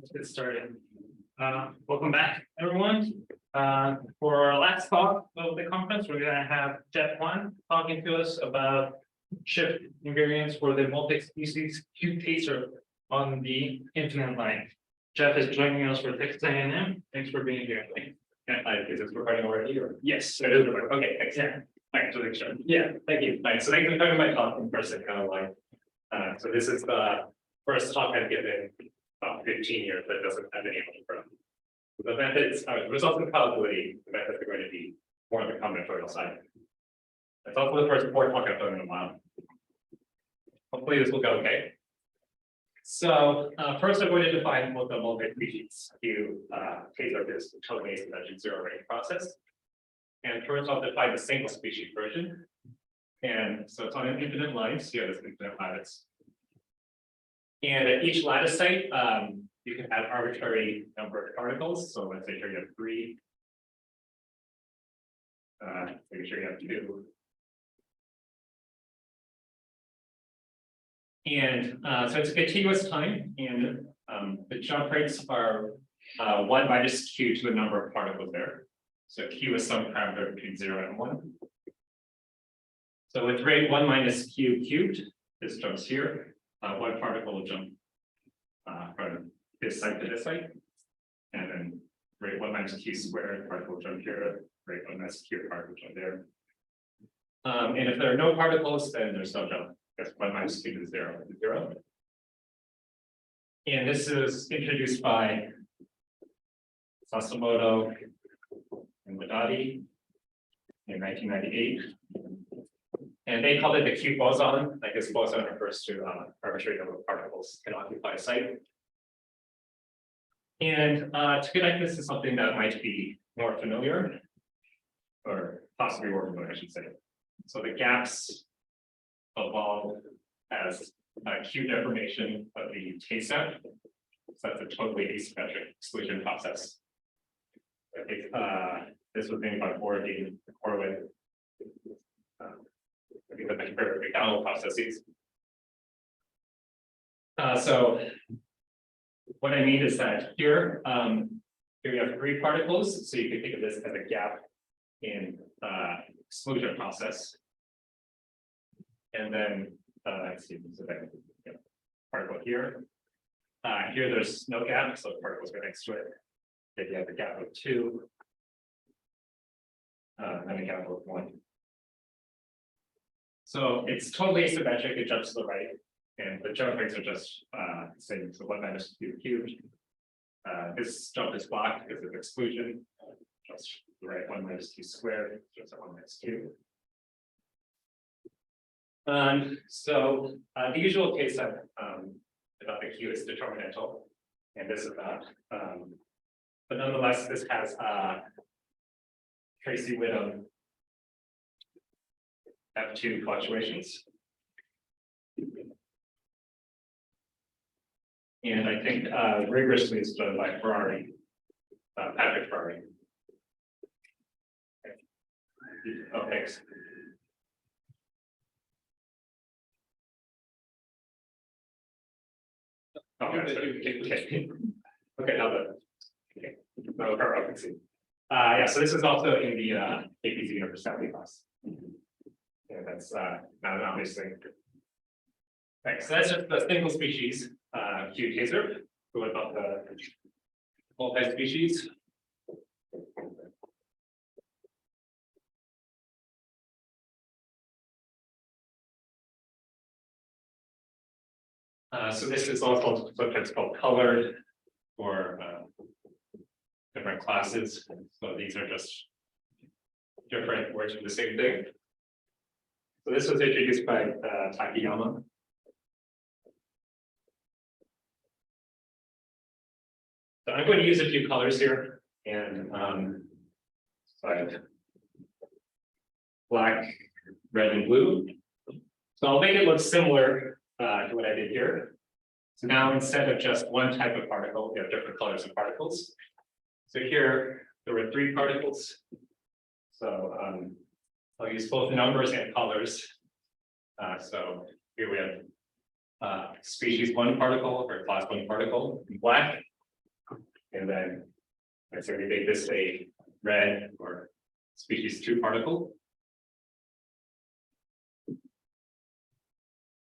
Let's get started. Welcome back, everyone. For our last talk of the conference, we're going to have Jeff One talking to us about shift invariance for the multi-species q-TAZRP on the infinite line. Jeff is joining us for Texas A&M. Thanks for being here. Is this recording already? Or? Yes, It is recording. Okay, thanks. Yeah. Thanks for the show. Yeah, thank you. Right, so thanks for coming to my talk in person, kind of like. So this is the first talk I've given about 15 years that doesn't have any algebra. The methods, the results of probability, the methods are going to be more on the combinatorial side. It's also the first talk I've done in a while. Hopefully this will go okay. So first I'm going to define what the multi-species q-TAZRP is, the totally asymmetric zero range process. And first I'll define the single species version. And so it's on an infinite line, so you have this infinite lattice. And at each lattice site, you can have arbitrary number of particles. So let's say here you have 3. Make sure you have 2. And so it's a continuous time, and the jump rates are 1 minus q to the number of particles there. So q is some parameter between 0 and 1. So with rate 1 minus q cubed, this jumps here. 1 particle will jump from this site to this site. And then rate 1 minus q squared, particle will jump here. Rate 1 minus q particle will jump there. And if there are no particles, then there's no jump. Because 1 minus q is 0 is 0. And this is introduced by Sasimoto and Wadati in 1998. And they called it the Q boson. Like this boson refers to arbitrary number of particles can occupy a site. And to connect this to something that might be more familiar, or possibly more familiar, I should say. So the gaps evolve as Q deformation of the ASEP. So that's a totally asymmetric exclusion process. I think this was named by Borodin-Gorin-Wheeler. I think the McDonald processes. So what I mean is that here you have 3 particles, so you can think of this as a gap in exclusion process. And then let's see, so that particle here. Here there's no gap, so the particles right next to it. If you have a gap of 2, and a gap of 1. So it's totally asymmetric, it jumps to the right, and the jump rates are just same. So 1 minus q cubed. This jump is blocked because of exclusion. Just to the right, 1 minus q squared, just 1 minus q. So the usual case about the q is determinantal, and this is not. But nonetheless, this has Tracy-Whittam F2 fluctuations. And I think rigorously it's done by Patrick Ferrari. Oh, thanks. Oh, okay, now the no, I can see. Yeah, so this is also in the APC universality class. Yeah, that's not an obvious thing. Right, so that's just the single species q-TAZRP. What about the multi-species? So this is also sometimes called colored or different classes. So these are just different words for the same thing. So this was introduced by Takayama. So I'm going to use a few colors here, and so I have black, red, and blue. So I'll make it look similar to what I did here. So now instead of just one type of particle, we have different colors of particles. So here there were 3 particles. So I'll use both numbers and colors. So here we have species 1 particle or class 1 particle in black, And then, so we make this a red or species 2 particle.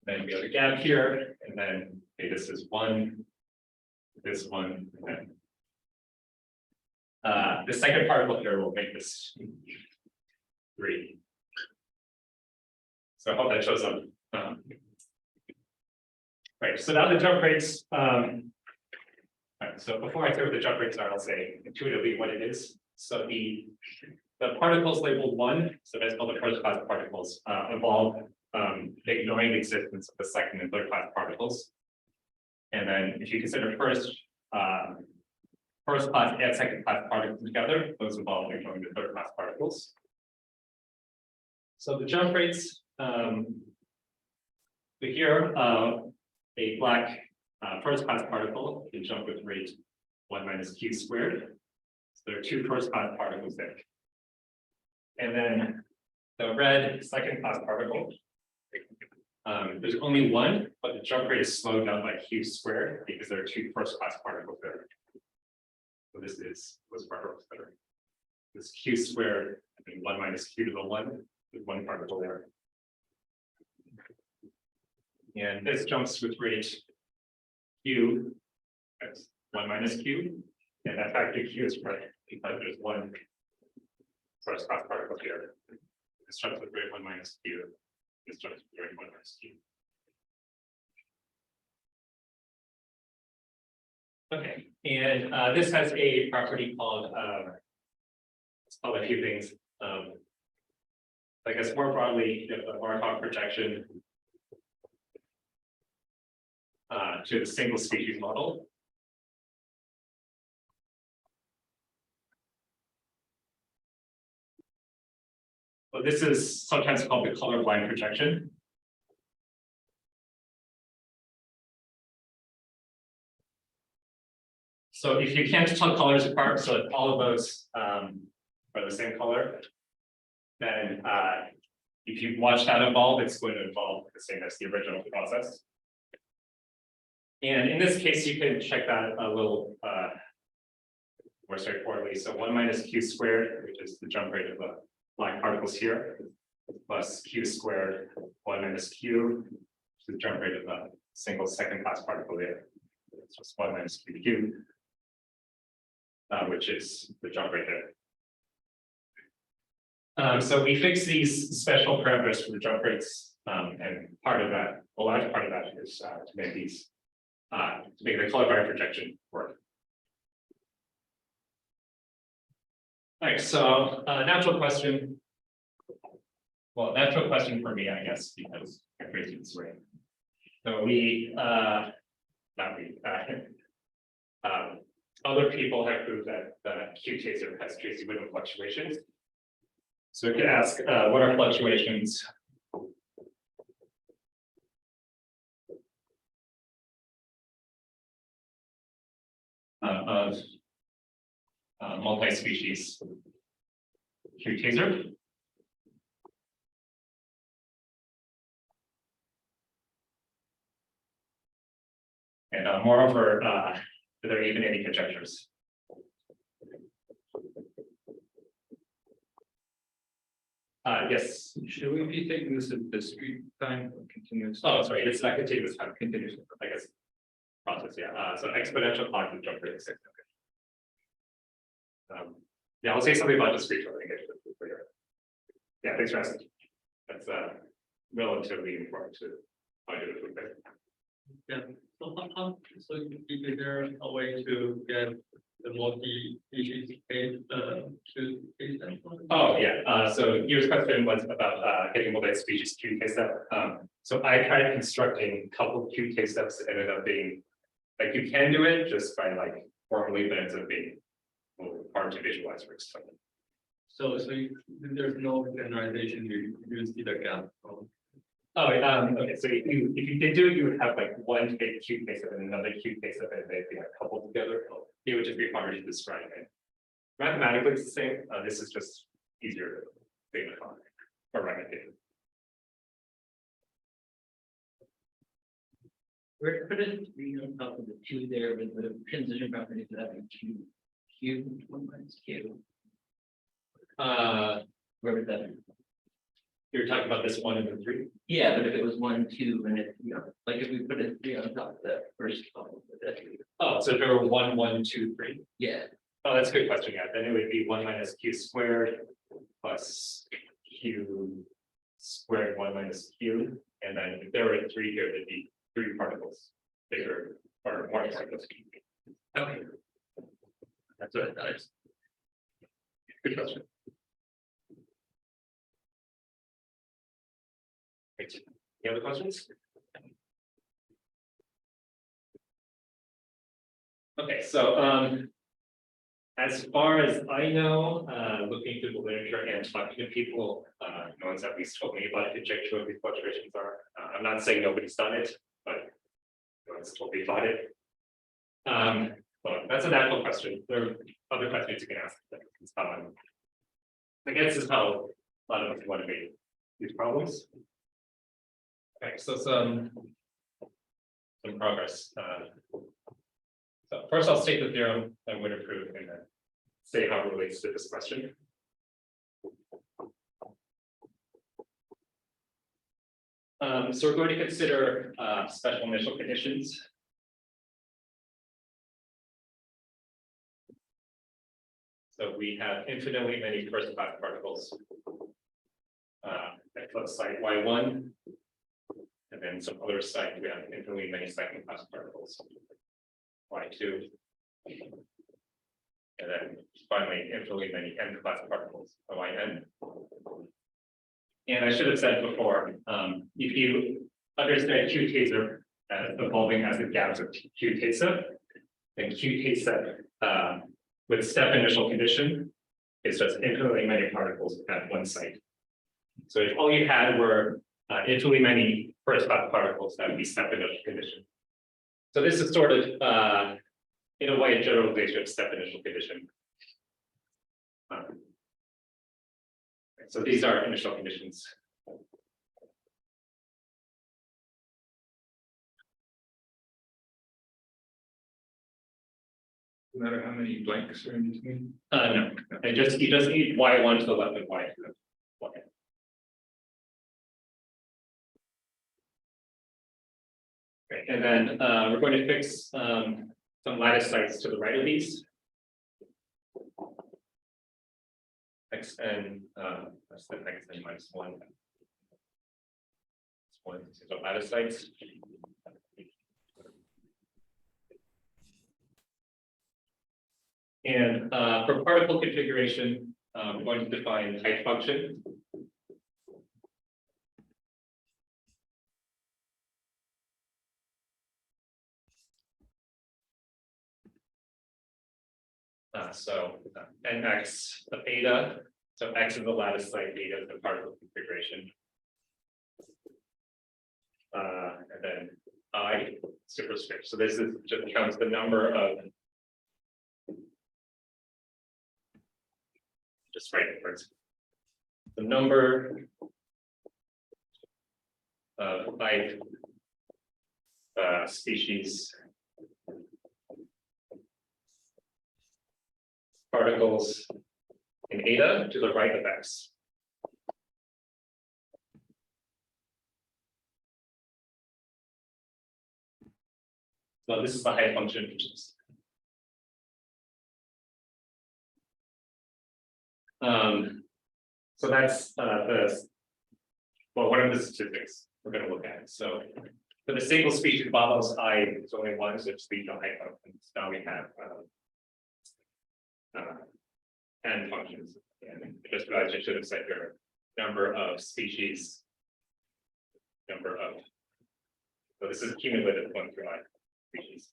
Then we have a gap here, and then okay, this is 1, this one, and then the second particle here will make this 3. So I hope that shows up. Right, so now the jump rates. Right, so before I say what the jump rates are, I'll say intuitively what it is. So the particles labeled 1, so that's called the first class particles, evolve ignoring the existence of the second and third class particles. And then if you consider first class and second class particles together, those evolve ignoring the third class particles. So the jump rates, here, a black first class particle can jump with rate 1 minus q squared. So there are 2 first class particles there. And then the red second class particle, there's only 1, but the jump rate is slowed down by q squared because there are 2 first class particles there. So this is those particles there. This q squared, I mean 1 minus q to the 1, with 1 particle there. And this jumps with rate q, that's 1 minus q, and that factor q is right because there's 1 first class particle here. This jumps with rate 1 minus q, this jumps with rate 1 minus q. Okay, and this has a property called, it's called a few things. I guess more broadly, you have the Markov projection to the single species model. Well, this is sometimes called the colorblind projection. So if you can't tell colors apart, so if all of those are the same color, then if you watch that evolve, it's going to evolve the same as the original process. And in this case, you can check that a little more straightforwardly. So 1 minus q squared, which is the jump rate of the black particles here, plus q squared 1 minus q, which is the jump rate of the single second class particle there. It's just 1 minus q cubed, which is the jump rate there. So we fix these special parameters for the jump rates, and part of that, a large part of that is to make these to make the colorblind projection work. All right, so natural question. Well, natural question for me, I guess, because I phrased it this way. So we, not we, other people have proved that the q-TAZR has Tracy-Whittem fluctuations. So we could ask, what are fluctuations of multi-species q-TAZR? And moreover, are there even any conjectures? Yes. Should we be taking this as discrete time or continuous? Oh, sorry, it's not continuous time, continuous, I guess. Process, yeah. So exponential clock with jump rate is 6. Okay. Yeah, I'll say something about discrete when I get to it later. Yeah, thanks for asking. That's relatively important to find it a little bit. Yeah. So is there a way to get the multi-species case to case that? Oh yeah. So your question was about getting multi-species Q case step. So I tried constructing a couple Q case steps that ended up being like you can do it just by like formally, but it ends up being a little hard to visualize for example. So there's no generalization, you see the gap. Oh, okay. So if you did do it, you would have like one Q case step and another Q case step, and they'd be like coupled together. It would just be harder to describe it. Mathematically, it's the same. This is just easier to signify or write it. We're putting 3 on top of the 2 there with the transition property for that q, 1 minus q. Where would that be? You're talking about this 1 and the 3? Yeah, but if it was 1, 2, and if, like if we put a 3 on top of that first column, would that be? Oh, so if there were 1, 1, 2, 3. Yeah, Oh, that's a good question. Yeah, then it would be 1 minus q squared plus q squared 1 minus q. And then if there were 3 here, there'd be 3 particles, bigger or more particles. okay. That's what I thought. Good question. Great. Any other questions? Okay, so as far as I know, looking through the literature and talking to people, no one's at least told me about conjecture what these fluctuations are. I'm not saying nobody's done it, but no one's told me about it. Well, that's a natural question. There are other questions you can ask. I guess this is how a lot of us want to make these problems. Okay, so some progress. So first I'll state the theorem that would prove and then say how it relates to this question. So we're going to consider special initial conditions. So we have infinitely many first class particles at let's site y1, and then some other site we have infinitely many second class particles y2, and then finally infinitely many n class particles yn. And I should have said before, if you understand q-TAZRP as evolving as a gap of q-TAZRP, then q-TAZRP with step initial condition is just infinitely many particles at one site. So if all you had were infinitely many first class particles, that would be step initial condition. So this is sort of in a way a generalization of step initial condition. So these are initial conditions. No matter how many blanks are in between. No, you just need y1 to the left of y to the left. Okay, and then we're going to fix some lattice sites to the right of these. Xn, that's the xn minus 1. So lattice sites. And for particle configuration, we're going to define height function. So nx the beta, so x is the lattice site, beta is the particle configuration. And then I superscript. So this is just counts the number of just write it first. The number of life species particles in eta to the right of x. So this is the height function, which is so that's one of the statistics we're going to look at. So for the single species models, I is only one, so it's the height functions. Now we have n functions, and just realized I should have said your number of species, so this is cumulative 1 through I species.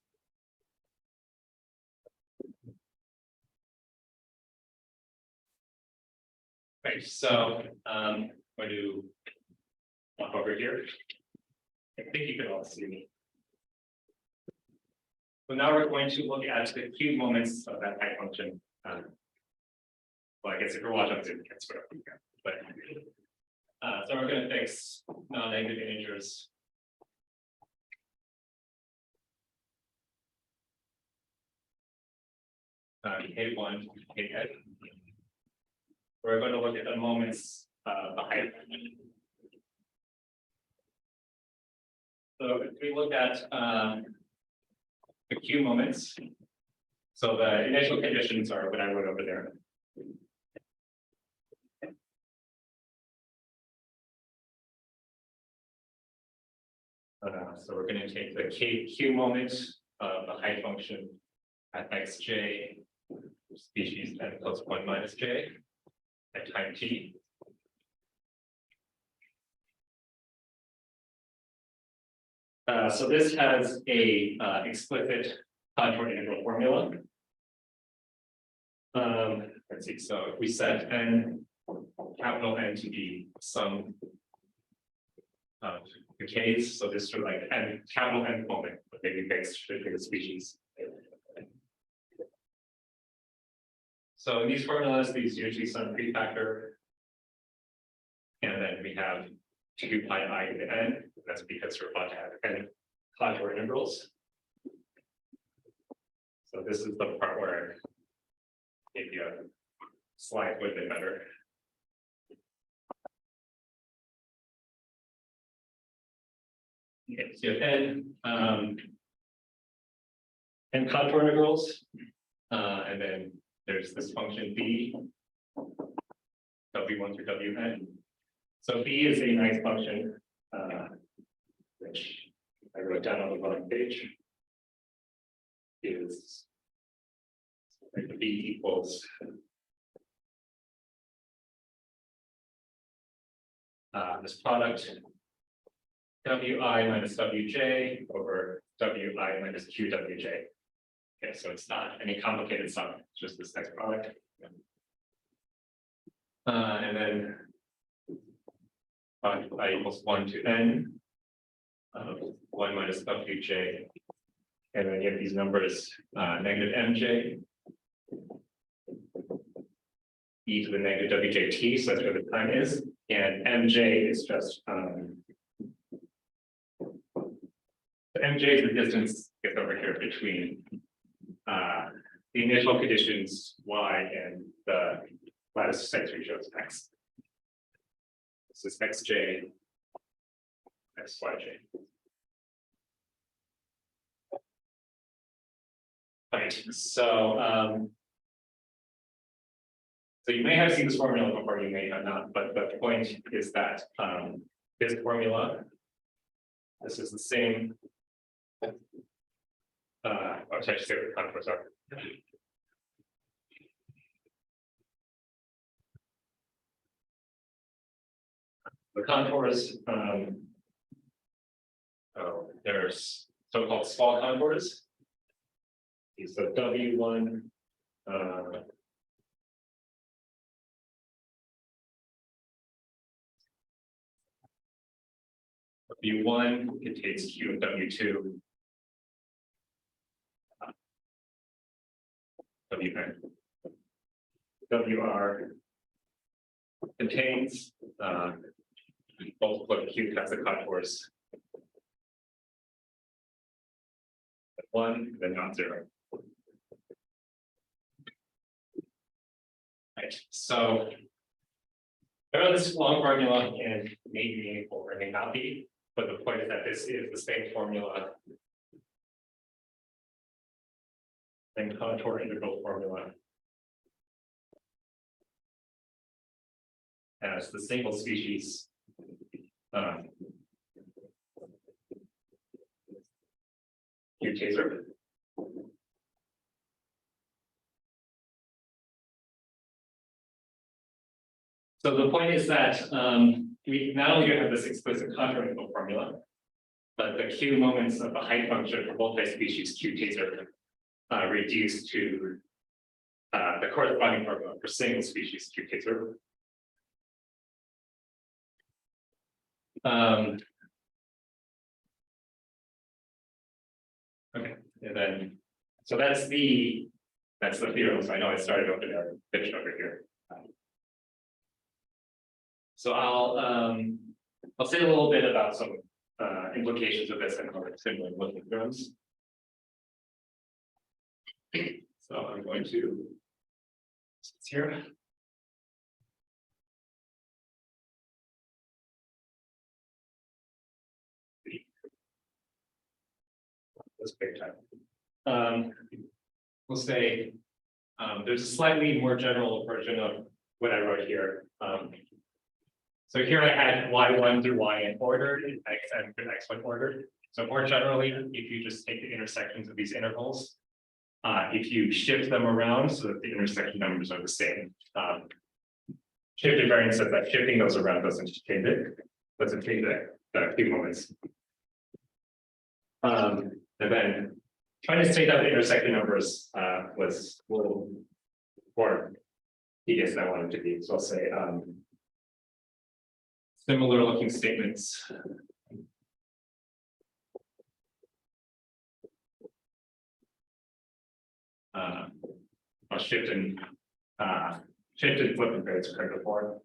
Right, so I'm going to walk over here. I think you can all see me. So now we're going to look at the cube moments of that height function. Well, I guess if you're watching on Zoom, you can sort of, but so we're going to fix non-negative integers K1, Kn. We're going to look at the moments behind. So if we look at the Q moments, so the initial conditions are what I wrote over there. So we're going to take the Q moment of the height function at xj species n plus 1 minus j at time t. So this has a explicit contour integral formula. Let's see. So if we set n, capital N to be some decays, so this sort of like n capital N moment, but maybe fixed for the species. So in these formulas, these usually some prefactor, and then we have 2 pi I to the n. That's because we're about to have n contour integrals. So this is the part where maybe a slide would have been better. Okay, so you have n contour integrals, and then there's this function b, w1 through wn. So b is a nice function, which I wrote down on the bottom page. Is like b equals this product wi minus wj over wi minus qwj. Okay, so it's not any complicated sum, it's just this next product. And then I equals 1 to n of 1 minus wj. And then you have these numbers, negative mj, e to the negative wjt, so that's where the time is. And mj is just, mj is the distance gets over here between the initial conditions y and the lattice sex ratios x. This is xj, xyj. Right, so you may have seen this formula before, you may have not, but the point is that this formula, this is the same. I should say what the contours are. The contours, there's so-called small contours. So W1, W1 contains Q of W2, Wn. WR contains multiple Q has the contours. 1, then not 0. Right. So I know this long formula and may be meaningful or may not be, but the point is that this is the same formula and contour integral formula as the single species q-TAZRP. So the point is that we not only have this explicit contour integral formula, but the Q moments of the height function for multi-species q-TAZRP reduced to the corresponding formula for single species q-TAZRP. Okay, and then so that's the theorem. So I know I started over there, finished over here. So I'll say a little bit about some implications of this and how it's similar looking theorems. So I'm going to. It's here. That's big time. We'll say there's a slightly more general version of what I wrote here. So here I had y1 through yn ordered, x and x1 ordered. So more generally, if you just take the intersections of these intervals, if you shift them around so that the intersection numbers are the same, shift invariance says that shifting those around doesn't change it, doesn't change the few moments. And then trying to state out the intersection numbers was a little more tedious than I wanted to be. So I'll say similar looking statements. I'll shift and flip invariance occurred before.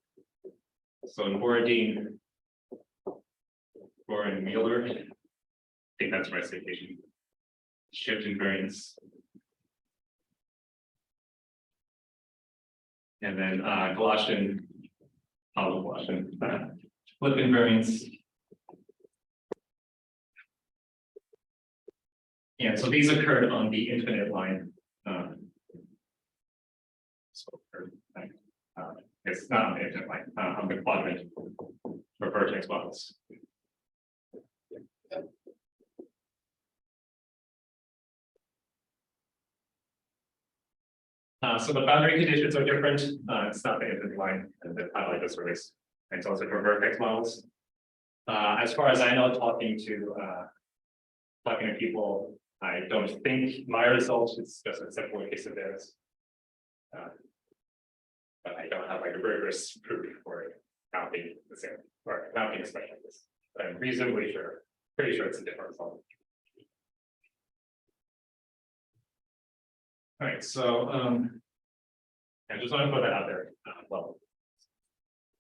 So in Borodin-Gorin-Wheeler, I think that's my citation. Shift invariance. And then Galashin, flip invariance. Yeah, so these occurred on the infinite line. It's not on the infinite line, on the quadrant for vertex models. So the boundary conditions are different. It's not the infinite line, and the highlight is released. And it's also for vertex models. As far as I know, talking to people, I don't think my result is just a simple case of theirs. But I don't have like a rigorous proof for counting the same or counting a special this. But I'm reasonably sure, pretty sure it's a different result. All right, so I just want to put that out there. Well,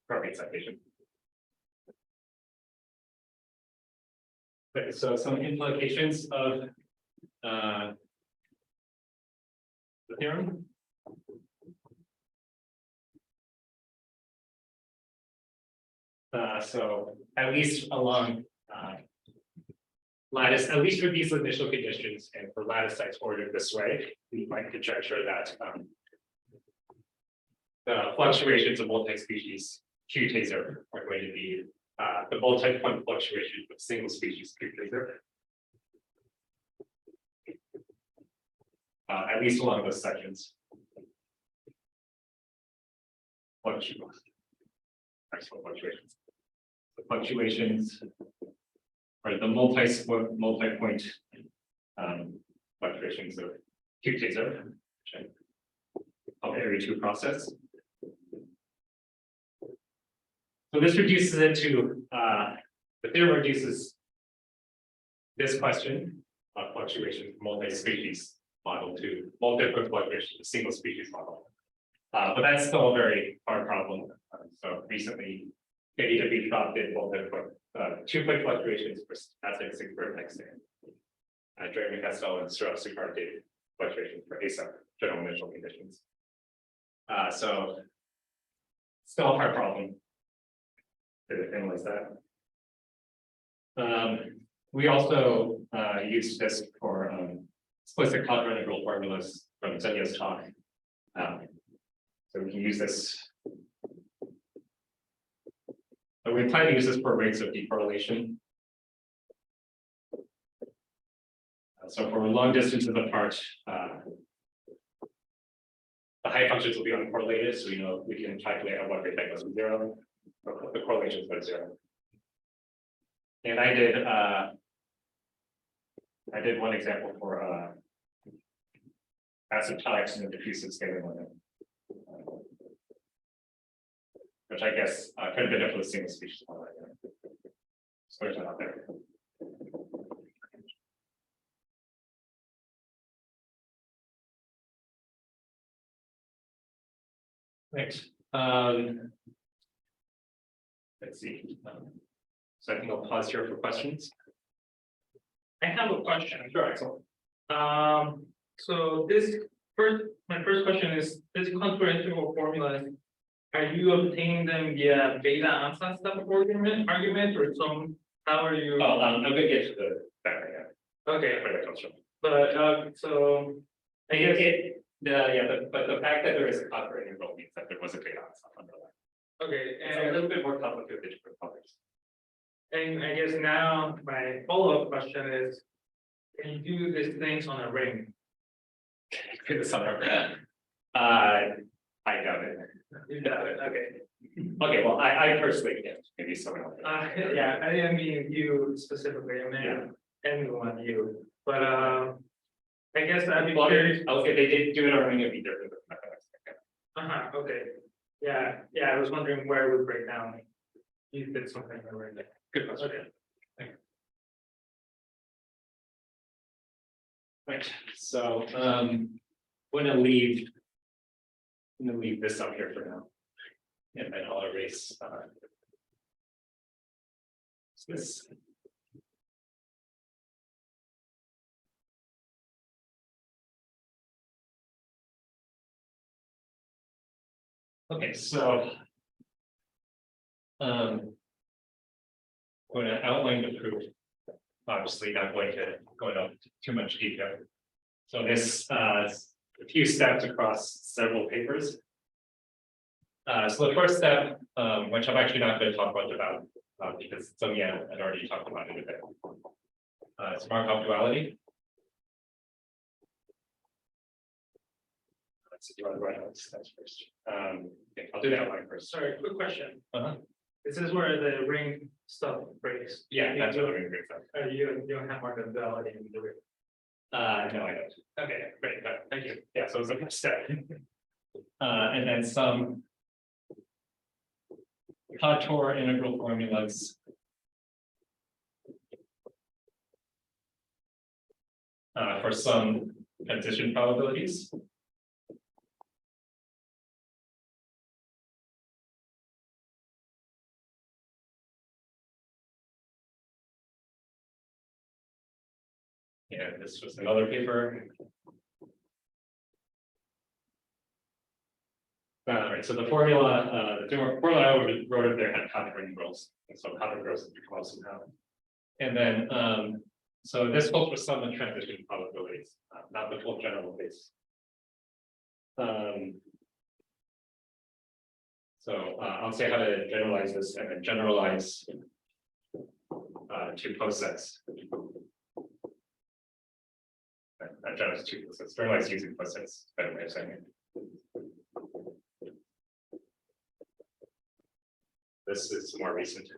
appropriate citation. Okay, so some implications of the theorem. So at least along lattice, at least for these initial conditions and for lattice sites ordered this way, we might conjecture that the fluctuations of multi-species q-TAZRP are going to be the multi-point fluctuations of single species q-TAZRP. At least along those sections. Fluctuations. The fluctuations or the multi-point fluctuations of q-TAZRP, of area 2 process. So this reduces it to the theorem reduces this question of fluctuation from multi-species model to multi-point fluctuation to single species model. But that's still a very hard problem. So recently, PNW-IP did multi-point 2-point fluctuations for stochastic vertex and Jeremy Castell and Sukar did fluctuations for ASEP, general initial conditions. So still a hard problem to analyze that. We also use this for explicit quadrantal formulas from Zenya's talk. So we can use this. So we plan to use this for rates of decorrelation. So for long distances apart, the height functions will be uncorrelated, so we know we can calculate at what rate that goes to 0, or the correlations go to 0. And I did one example for asymptotics and diffusive scaling limit, which I guess could have been done for the single species model. So there's not there. Next, let's see. So I think I'll pause here for questions. I have a question. Sure, excellent. So this my first question is, this contour integral formulas, are you obtaining them via beta ansatz type of argument or some, how are you? Oh, I'm gonna get to the back again, Okay, where that comes from. but, so, I guess, But the fact that there is a contour integral means that there was a beta underlying. okay, It's a and, little bit more complicated with different colors. and I guess now my follow-up question is, can you do these things on a ring? Good summer. I doubt it. You got it, okay. Okay, well, I personally can't, maybe someone else. Yeah, I didn't mean you specifically, I meant anyone, you, but, I guess I'd be Well, curious. okay, they did do it on ring of either. Okay, yeah, I was wondering where it would break down. You did something over there. Good question. Okay. Right, so, I'm gonna leave this up here for now. And then I'll erase, this. Okay, so. I'm going to outline the proof. Obviously, not going to go into too much detail. So this, a few steps across several papers. So the first step, which I'm actually not going to talk much about, because Sonia had already talked about it a bit. It's Markov duality. Let's see, do you want to write out steps first? Okay, I'll do that outline first. Sorry, quick question. Uh-huh. This is where the ring stuff breaks. Yeah, that's what we're going to You don't have Markov duality in the ring. No, I don't. Okay, great, thank you. Yeah, so it's the first step. And then some contour integral formulas. For some transition probabilities. Yeah, this was another paper. Right, so the formula, formula I wrote up there had contour integrals, and so contour integrals become somehow. And then, so this holds for some transition probabilities, not the full general case. So I'll say how to generalize this and then generalize to posets. Generalize to posets. Generalize using posets. Better way of saying it. This is more recent.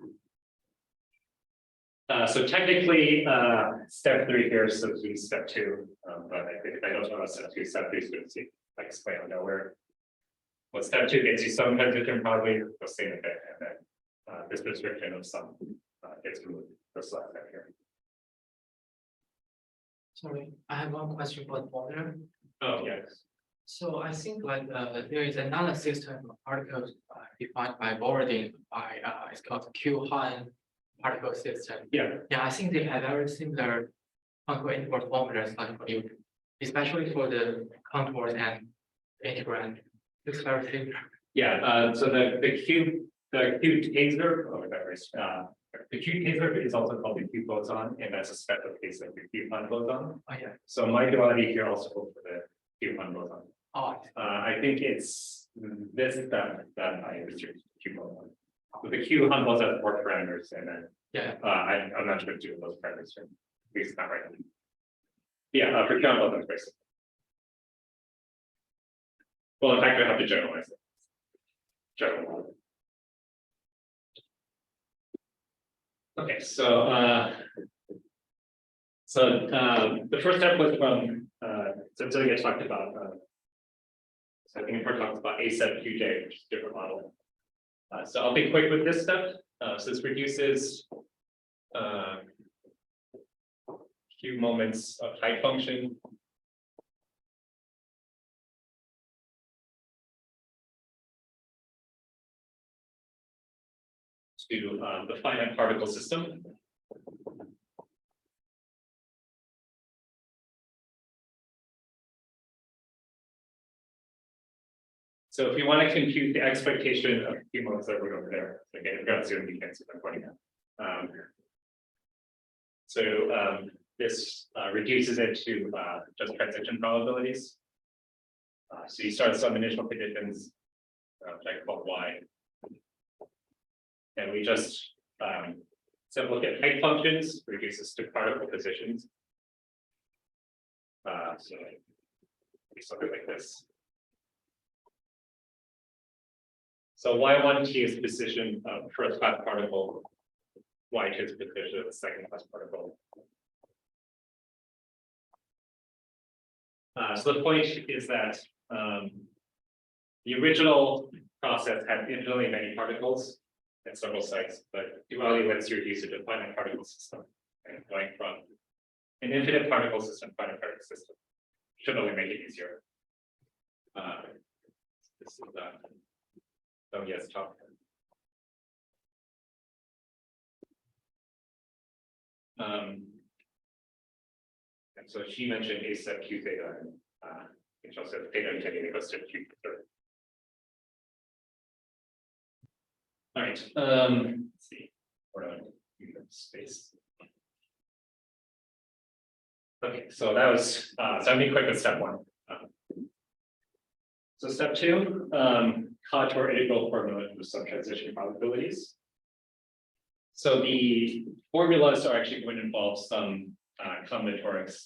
So technically, step 3 here, so do step 2. But I think if I don't know about step 2, step 3 is going to see like explain on nowhere. Well, step 2 gets you some transition probably the same effect, and then this description of some gets removed. This last step here. Sorry, I have one question for the formula. Oh yes. So I think like there is another system of particles defined by Borodin by it's called Q-Han particle system. Yeah. Yeah, I think they have very similar contour integral formulas like for Newton, especially for the contours and integrand. Looks very similar. Yeah. So the q-TAZRP, the q-TAZRP is also called the q-boson, and that's a special case of the q-Han boson. Oh yeah. So my duality here also holds for the q-Han boson. Oh, I think it's this that I restrict q-boson. So the q-Han boson has 4 parameters, and then yeah. I'm not sure to do those parameters here. At least not right now. Yeah, for q-Han boson, it's very simple. Well, in fact, I have to generalize it. General. Okay, so the first step was from so Zilliga talked about so I think Import talks about ASEP QJ, which is a different model. So I'll be quick with this step. So this reduces Q moments of type function to the finite particle system. So if you want to compute the expectation of Q modes that were over there, so again, if you've got Zoom, you can see what I'm pointing at. This reduces it to just transition probabilities. So you start some initial conditions, which I call Y. And we just look at height functions, reduces to particle positions. So something like this. So Y1T is the position of first class particle, Y2 is the position of the second class particle. So the point is that the original process had infinitely many particles at several sites, but duality lets you reduce it to a finite particle system, and going from an infinite particle system to a finite particle system should only make it easier. This is oh yes, talk. And so she mentioned ASEP q theta, which also theta intending goes to q third. All right, let's see, or space. Okay, so that was so I'm being quick with step one. So step two, contour integral formula with some transition probabilities. So the formulas are actually going to involve some combinatorics,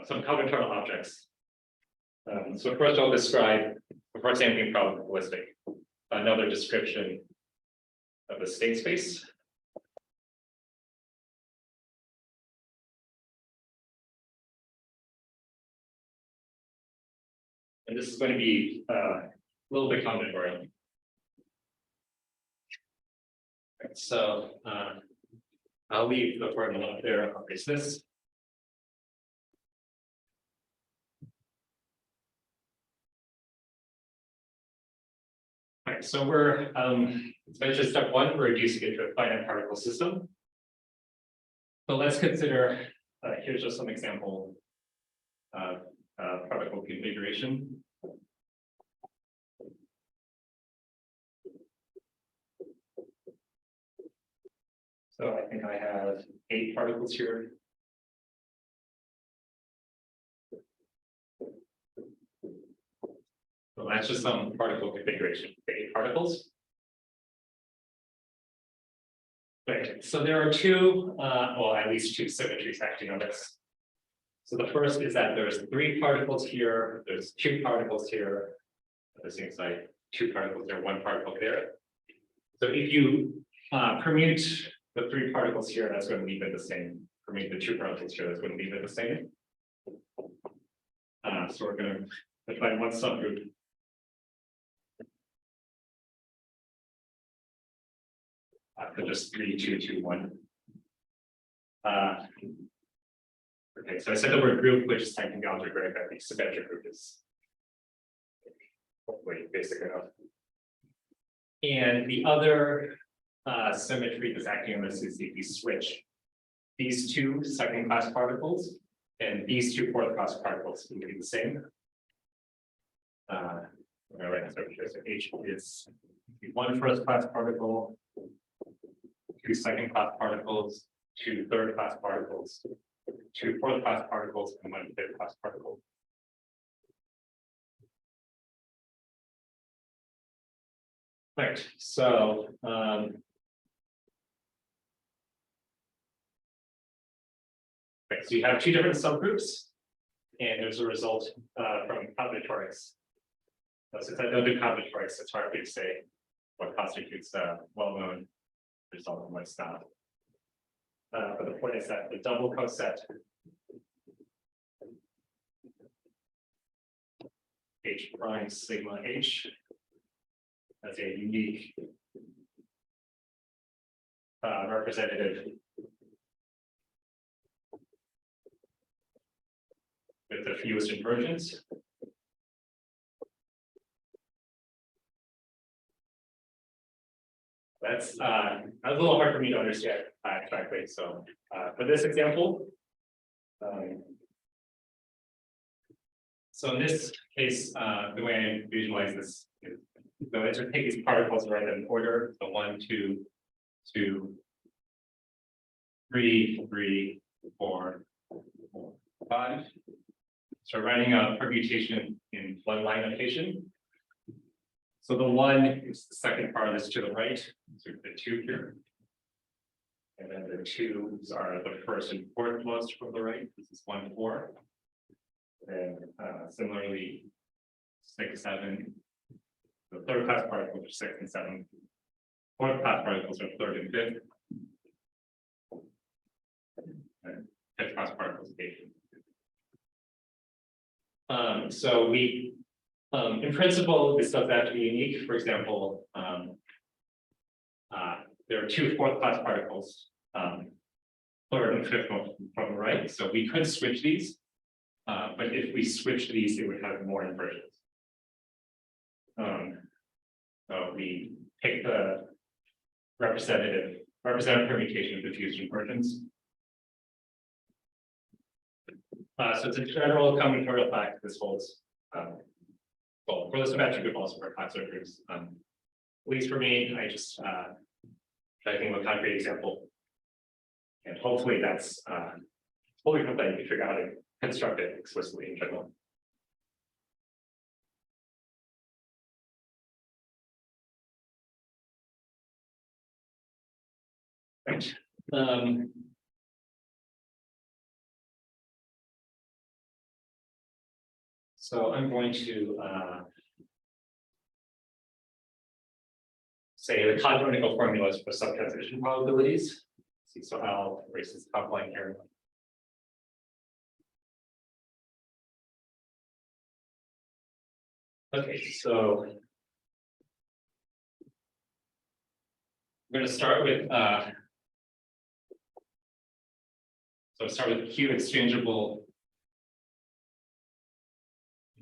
some combinatorial objects. So first I'll describe, before saying anything probabilistic, another description of the state space. And this is going to be a little bit combinatorial. So I'll leave the formula up there. I'll erase this. All right, so we're especially step one, we're reducing it to a finite particle system. So let's consider here's just some example of particle configuration. So I think I have 8 particles here. So that's just some particle configuration, 8 particles. Right, so there are two, well, at least 2 symmetries acting on this. So the first is that there's 3 particles here, there's 2 particles here, at the same site, 2 particles there, 1 particle there. So if you permute the 3 particles here, that's going to leave it the same. Permute the 2 particles here, that's going to leave it the same. So we're going to define one subgroup. So just 3, 2, 2, 1. Okay, so I said the word group, which is technically algebraic. I think symmetric group is hopefully basic enough. And the other symmetry that's acting on this is if you switch these 2 second class particles and these 2 fourth class particles will be the same. I'm going to write this over here. So H is 1 first class particle, 2 second class particles, 2 third class particles, 2 fourth class particles, and 1 fifth class particle. Right, so right, so you have 2 different subgroups, and there's a result from combinatorics. Since I don't do combinatorics, it's hard for me to say what constitutes a well-known result and what's not. But the point is that the double coset H prime sigma H as a unique representative with the fewest inversions. That's a little hard for me to understand abstractly. So for this example, So in this case, the way I visualize this is, so I just take these particles right in order, so 1, 2, 2, 3, 3, 4, 5. So writing a permutation in one line notation. So the 1 is the second part of this to the right, so the 2 here. And then the 2s are the first and fourth most from the right. This is 1, 4. And similarly, 6, 7. The third class particles are 6 and 7. Fourth class particles are third and fifth. And fifth class particles 8. So we, in principle, this doesn't have to be unique. For example, there are 2 fourth class particles, third and fifth from the right. So we could switch these, but if we switch these, it would have more inversions. So we pick the representative permutation of diffuse inversions. So it's a general combinatorial fact. This holds, well, for the symmetric, but also for consonant groups. At least for me, I just try to think of a concrete example, and hopefully that's fully something you can figure out how to construct it explicitly in general. Right. So I'm going to say the canonical formulas for subtransition probabilities. See, so I'll erase this top line here. Okay, so we're going to start with Q exchangeable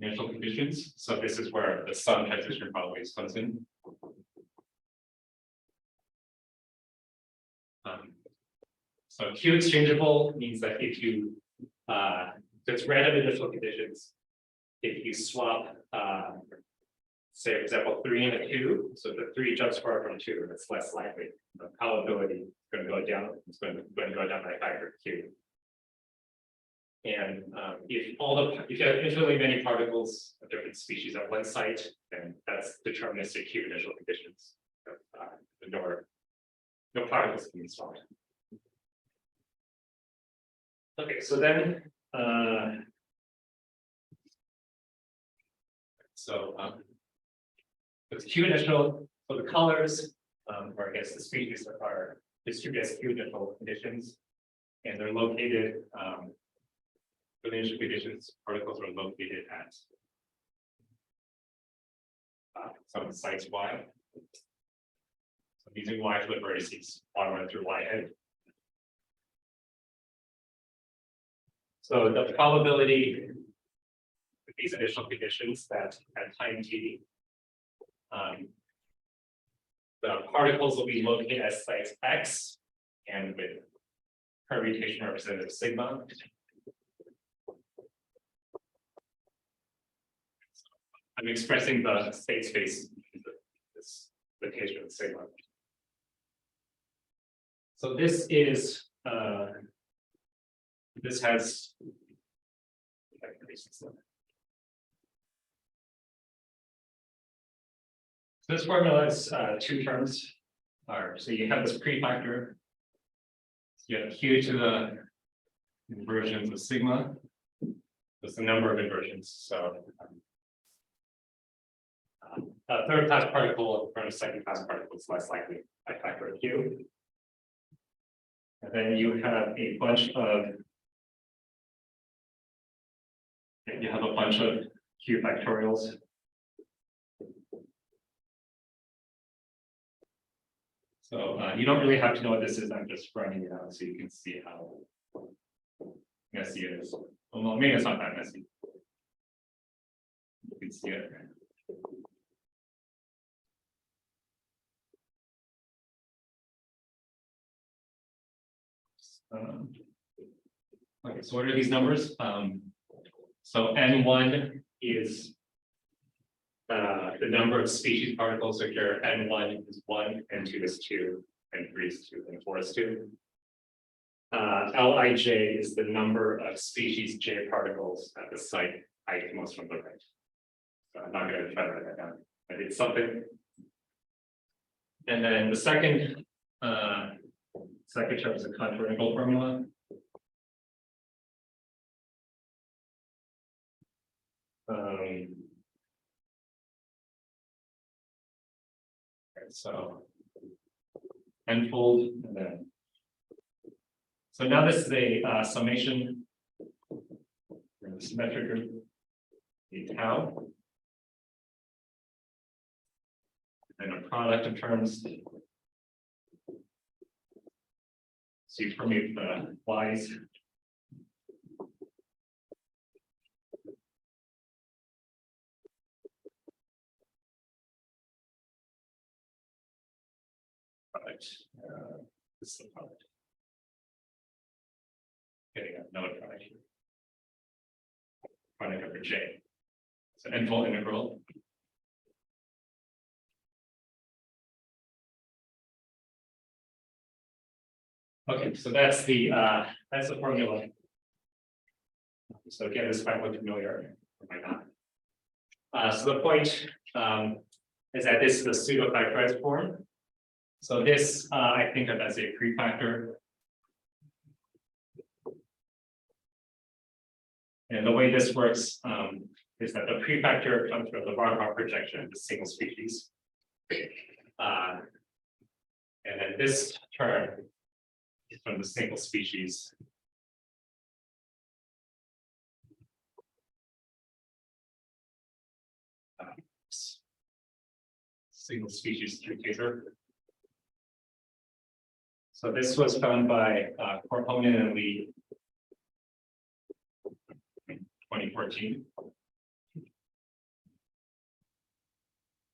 initial conditions. So this is where the sum transition probability comes in. So Q exchangeable means that if you it's random initial conditions. If you swap say for example 3 and a 2, so the 3 jumps far from 2, that's less likely. The probability is going to go down, it's going to go down by a factor of Q. And if you have infinitely many particles of different species at one site, then that's deterministic Q initial conditions. No particles can be swapped. Okay, so then with Q initial, so the colors, or I guess the species are distributed as Q initial conditions, and they're located. For the initial conditions, particles are located at some sites Y. So using Y flip vertices, Y1 through Y head. So the probability with these initial conditions that at time t, the particles will be located at sites X and with permutation representative sigma. I'm expressing the state space in this location of sigma. So this is this has this formula is 2 terms. So you have this prefactor. You have Q to the inversions of sigma. That's the number of inversions. So a third class particle in front of second class particle is less likely by factor of Q. And then you have a bunch of Q factorials. So you don't really have to know what this is. I'm just writing it out so you can see how messy it is. Well, maybe it's not that messy. You can see it. Okay, so what are these numbers? So N1 is the number of species particles. So here N1 is 1, N2 is 2, N3 is 2, and 4 is 2. Lij is the number of species J particles at the site I most from the right. So I'm not going to try to write that down. I did something. And then the second term is a contour integral formula. So n-fold, and then so now this is a summation for the symmetric group, the tau, and a product of terms. So you permute the y's. Product. This is the product. Getting another product here. Product over J. So n-fold integral. Okay, so that's the formula. So again, this might look familiar, or might not. So the point is that this is a pseudo-factorized form. So this I think of as a prefactor. And the way this works is that the prefactor comes from the Markov projection of the single species. And then this term is from the single species. Single species q-TAZRP. So this was found by Corponen and Lee in 2014.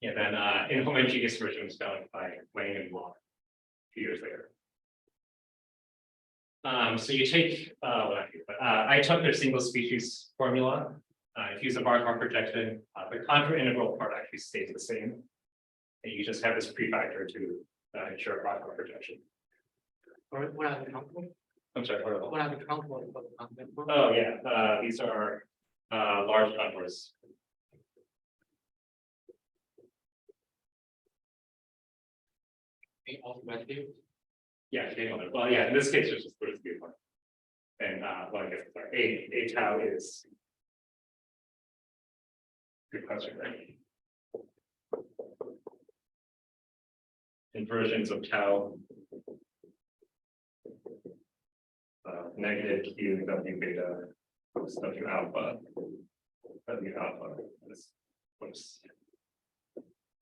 And then in homogeneous version was found by Wang and Wong a few years later. So you take I took their single species formula. If you use a Markov projection, the contour integral part actually stays the same. And you just have this prefactor to ensure a Markov projection. What are the contours? I'm sorry, What are the contours for the contour? Oh, yeah, these are large contours. Automatically. Yeah, well, yeah, in this case, it's just sort of one. And well, I guess sorry, a tau is good question, right? Inversions of tau. Negative q w beta plus w alpha. W alpha. This was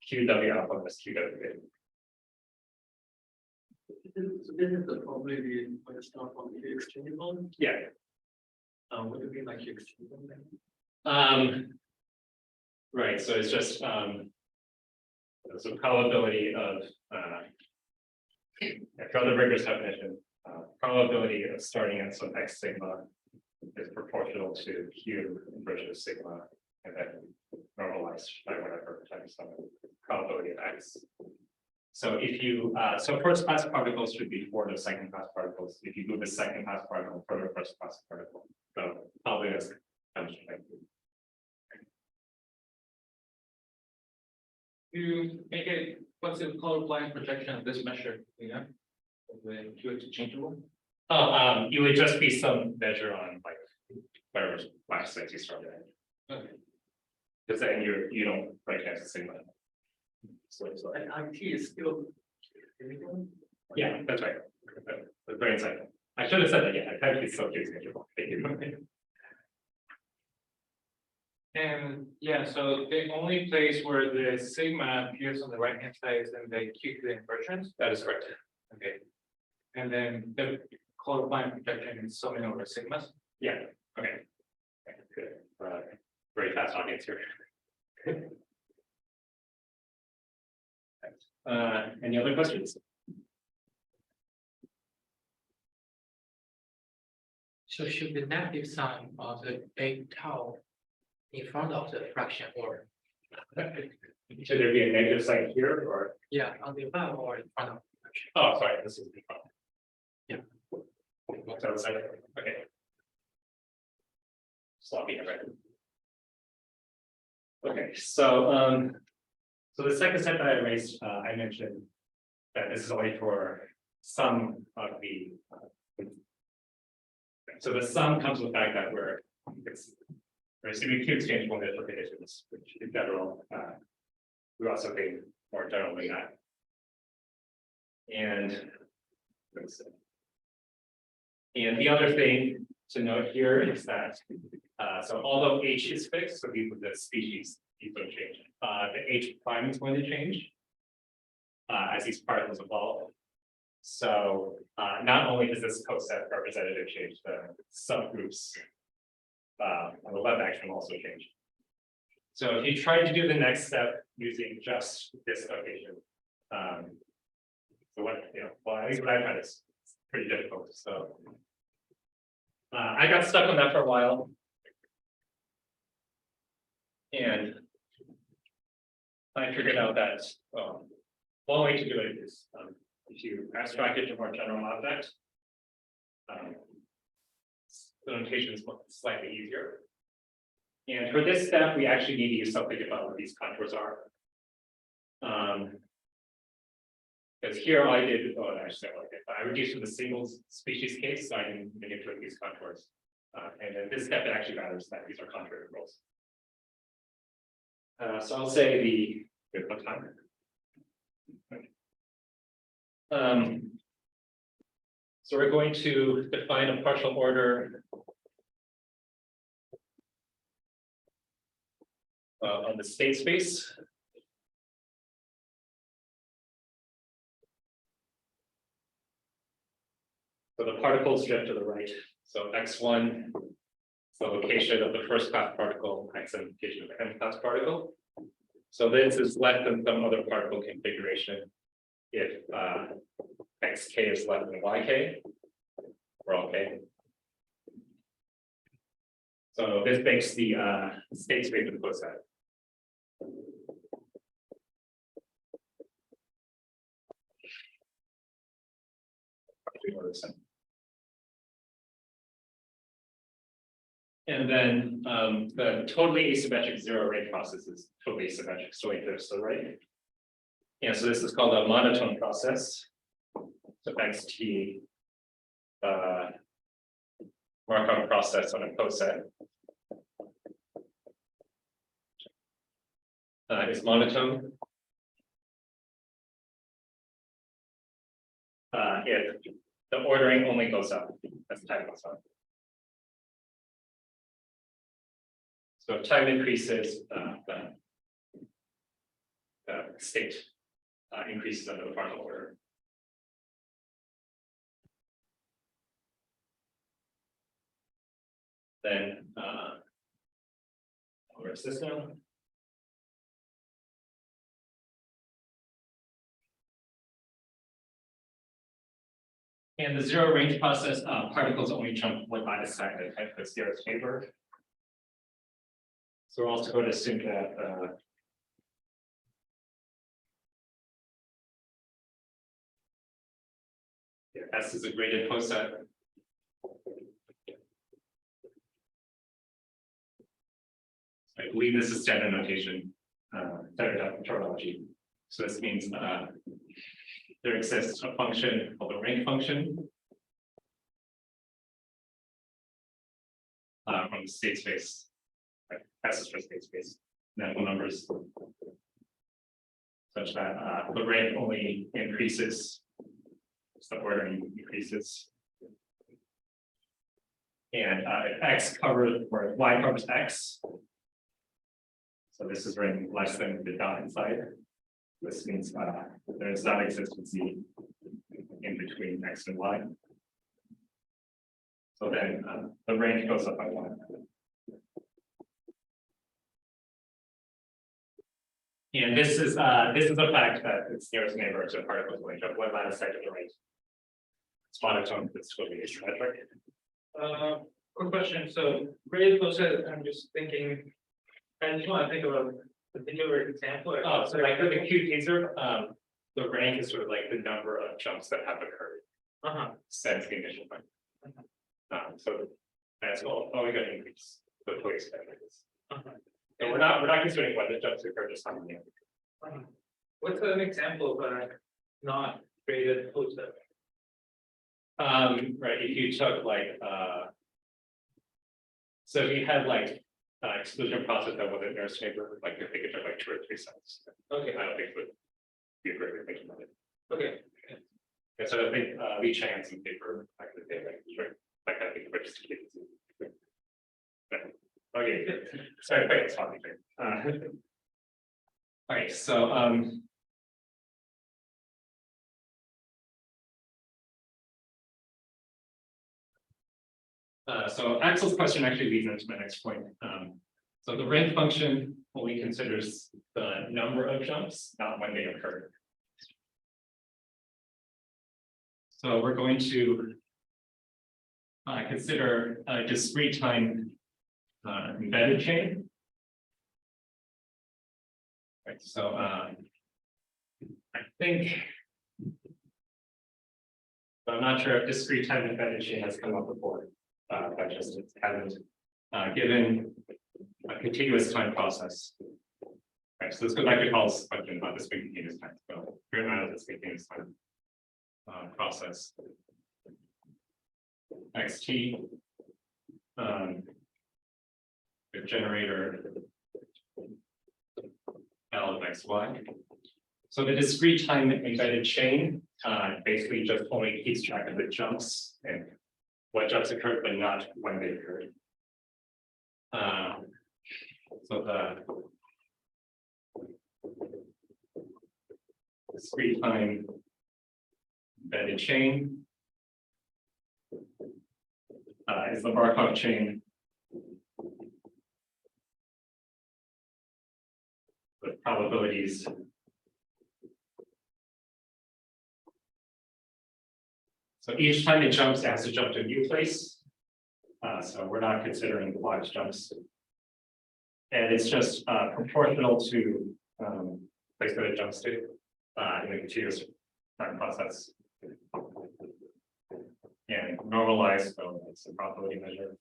q w alpha plus q w beta. So this is the probability when it's not on the exchangeable. Yeah. What do you mean like exchangeable? Right. So it's just so probability of for the rigorous definition, probability of starting at some x sigma is proportional to q inversion of sigma, and then normalized by whatever times some probability of x. So if you so first class particles should be for the second class particles. If you move the second class particle for the first class particle, so probably that's You make it, what's the colorblind projection of this measure? Yeah. The Q exchangeable. Oh, it would just be some measure on like whatever last size you started at. Okay. Because then you don't recognize the sigma. So And IT is still. yeah, that's right. That's very insightful. I should have said that. Yeah, I actually so curious. Thank you. And yeah, so the only place where the sigma appears on the right hand side is in the Q inversions. That is correct. Okay. And then the colorblind projection is summing over sigmas. Yeah. Okay. Good. Very fast audience here. Any other questions? So should the negative sign of the a tau in front of the fraction or Should there be a negative sign here or? yeah, on the above or in front of the fraction. Oh, sorry, this is the problem. Yeah. Okay. Sloppy, right? Okay, so the second step that I raised, I mentioned that this is only for some of the. So the sum comes with the fact that we're assuming Q exchangeable initial conditions, which in general, we also think more generally that. And the other thing to note here is that, so although H is fixed, so these are the species, these don't change. The H prime is going to change as these particles evolve. So not only does this coset representative change, the subgroups on the left action also change. So if you try to do the next step using just this notation, so what, well, at least what I found is pretty difficult. So I got stuck on that for a while. And I figured out that one way to do it is if you abstract it to a more general object, the notation is slightly easier. And for this step, we actually need to use something about what these contours are. Because here I did, actually, I reduced to the single species case, so I didn't manipulate these contours. And then this step, it actually matters that these are contour integrals. So I'll say the time. So we're going to define a partial order on the state space. So the particles drift to the right. So x1 is the location of the first class particle, x is the location of the nth class particle. So this is less than some other particle configuration. If xk is less than yk, we're okay. So this makes the state space of the poset. And then the totally asymmetric zero range process is totally asymmetric, so it goes to the right. Yeah, so this is called a monotone process. So xt Markov process on a poset is monotone. If the ordering only goes up as time goes on. So if time increases, the state increases under the partial order. Then where's this now? And the zero range process, particles only jump one minus side of the zeroth chamber. So we're also going to assume that S is a graded poset. I believe this is standard notation, standard terminology. So this means there exists a function called the rank function from the state space. Right? S is for state space. Natural numbers such that the rank only increases, so the ordering increases. And if X covers or Y covers X. So this is rank less than the dot inside. This means there is not existency in between X and Y. So then the range goes up by 1. And this is a fact that its nearest neighbor to particles range up 1 minus side to the right. It's monotone, it's totally asymmetric. Quick question. So graded poset, I'm just thinking I just want to think of a particular example. Oh, so like for the q-TAZRP, the rank is sort of like the number of jumps that have occurred since the initial point. So that's all we got to increase the place standards. And we're not considering when the jumps occur, just how many. What's an example of a not graded poset? Right, if you took like, so if you had like, exclusion process that wasn't nearest neighbor, like if they could took like 2 or 3 cents. Okay, I don't think it would be a great way of thinking about it. okay. And so I think, Lee Chang some paper, like the day, like I think we're just kidding. Okay, sorry, wait, it's fine. All right, so, so Axel's question actually leads into my next point. So the rank function only considers the number of jumps, not when they occur. So we're going to consider a discrete time embedded chain. Right, so I think, but I'm not sure if discrete time embedded chain has come up before. But just it hasn't given a continuous time process. Right, so let's go back to Carl's question about discrete continuous time. So here now this continuous time process. Xt the generator L of xy. So the discrete time embedded chain basically just only keeps track of the jumps and what jumps occurred, but not when they occurred. So the discrete time embedded chain is the Markov chain with probabilities so each time it jumps, it has to jump to a new place. So we're not considering large jumps. And it's just proportional to place that it jumps to in the continuous time process. And normalized, so it's a probability measure.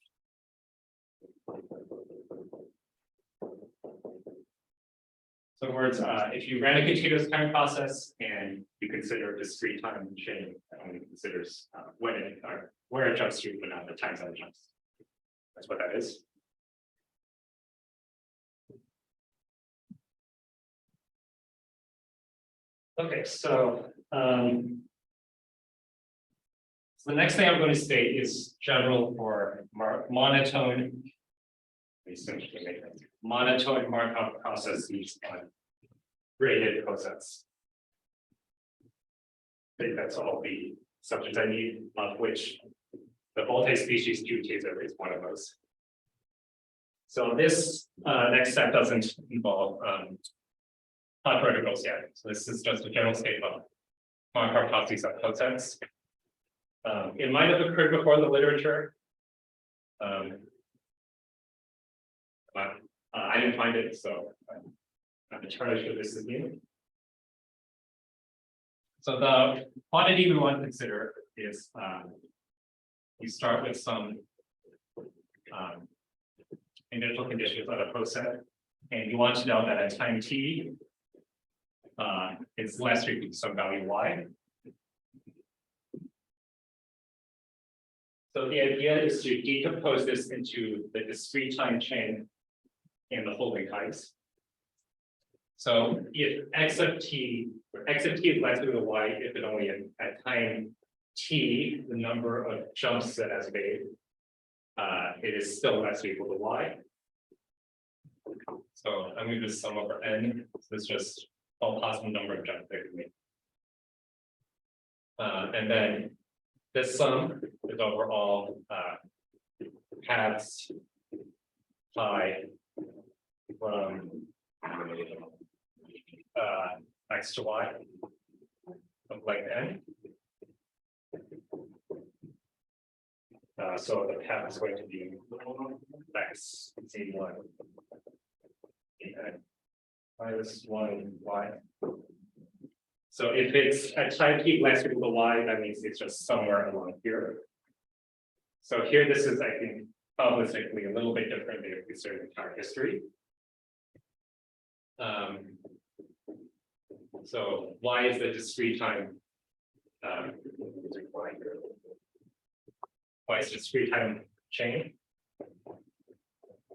So in other words, if you ran a continuous time process and you consider a discrete time chain, that only considers when it or where it jumps to, but not the times that it jumps. That's what that is. Okay, so the next thing I'm going to state is general for monotone. Essentially, monotone Markov processes on graded posets. I think that's all the subjects I need, of which the multi-species q-TAZRP is one of those. So this next step doesn't involve hot particles yet. So this is just a general statement of Markov processes on posets. It might have occurred before in the literature. But I didn't find it, so I'm not entirely sure this is new. So the quantity we want to consider is you start with some initial conditions on a poset, and you want to know that at time t is less or equal to some value y. So the idea is to decompose this into the discrete time chain and the holding types. So if x of t, or x of t is less than the y, if it only at time t, the number of jumps that has made, it is still less or equal to y. So I'm going to just sum over n. So it's just all possible number of jumps that could make. And then this sum is over all paths pi from x to y of length n. So the path is going to be x z1 minus 1 y. So if it's at time t less equal to y, that means it's just somewhere along here. So here, this is, I think, probabilistically a little bit different than if we consider the entire history. So y is the discrete time. Y is discrete time chain.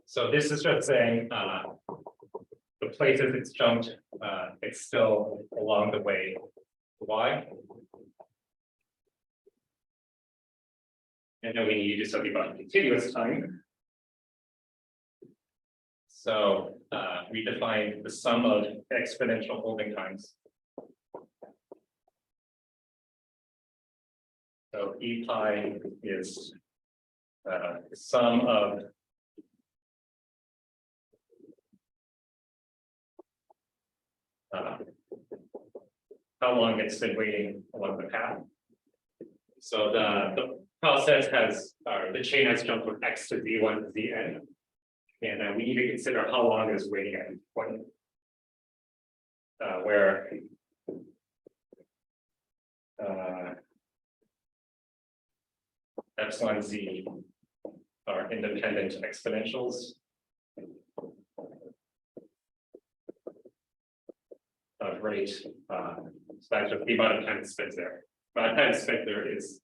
So this is just saying the places it's jumped, it's still along the way to y. And then we need to do something about continuous time. So we define the sum of exponential holding times. So E pi is the sum of how long it's been waiting along the path. So the process has, the chain has jumped from x to z1 to zn. And then we need to consider how long it is waiting at each point. Where epsilon z are independent exponentials of rate. So that's just the amount of time spent there. The amount of time spent there is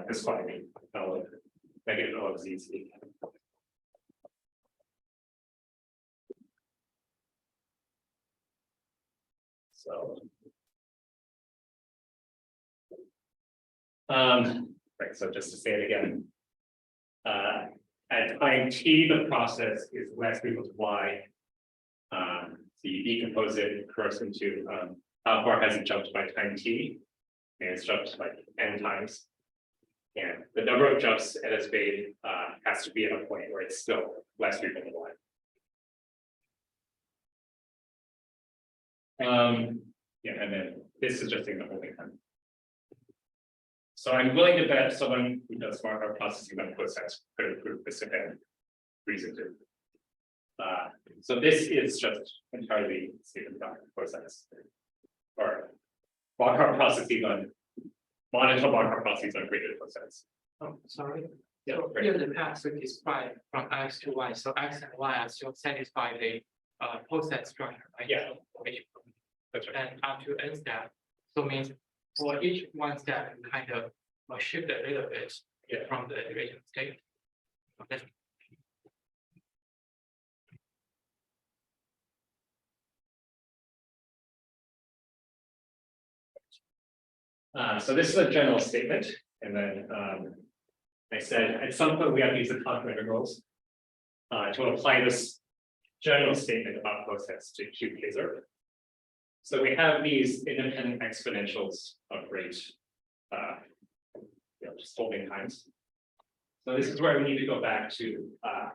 this quantity, negative O of z. So, right, so just to say it again, at time t, the process is less equal to y. So you decompose it, it curves into how far has it jumped by time t, and it's jumped like n times. And the number of jumps it has made has to be at a point where it's still less equal to y. Yeah, and then this is just in the holding time. So I'm willing to bet someone who does Markov processing on posets could improve this event reason to. So this is just entirely Stephen posets or Markov processing on monotone Markov processing on graded posets. Oh, sorry. Yeah, So here the path we describe from x to y. So x and y are still satisfy the poset structure, right? Yeah. That's right. And up to n step. So means for each one step, you kind of shift a little bit from the iteration state. Okay. So this is a general statement, and then I said at some point we have to use the contour integrals to apply this general statement about posets to q-TAZRP. So we have these independent exponentials of rate, just holding times. So this is where we need to go back to.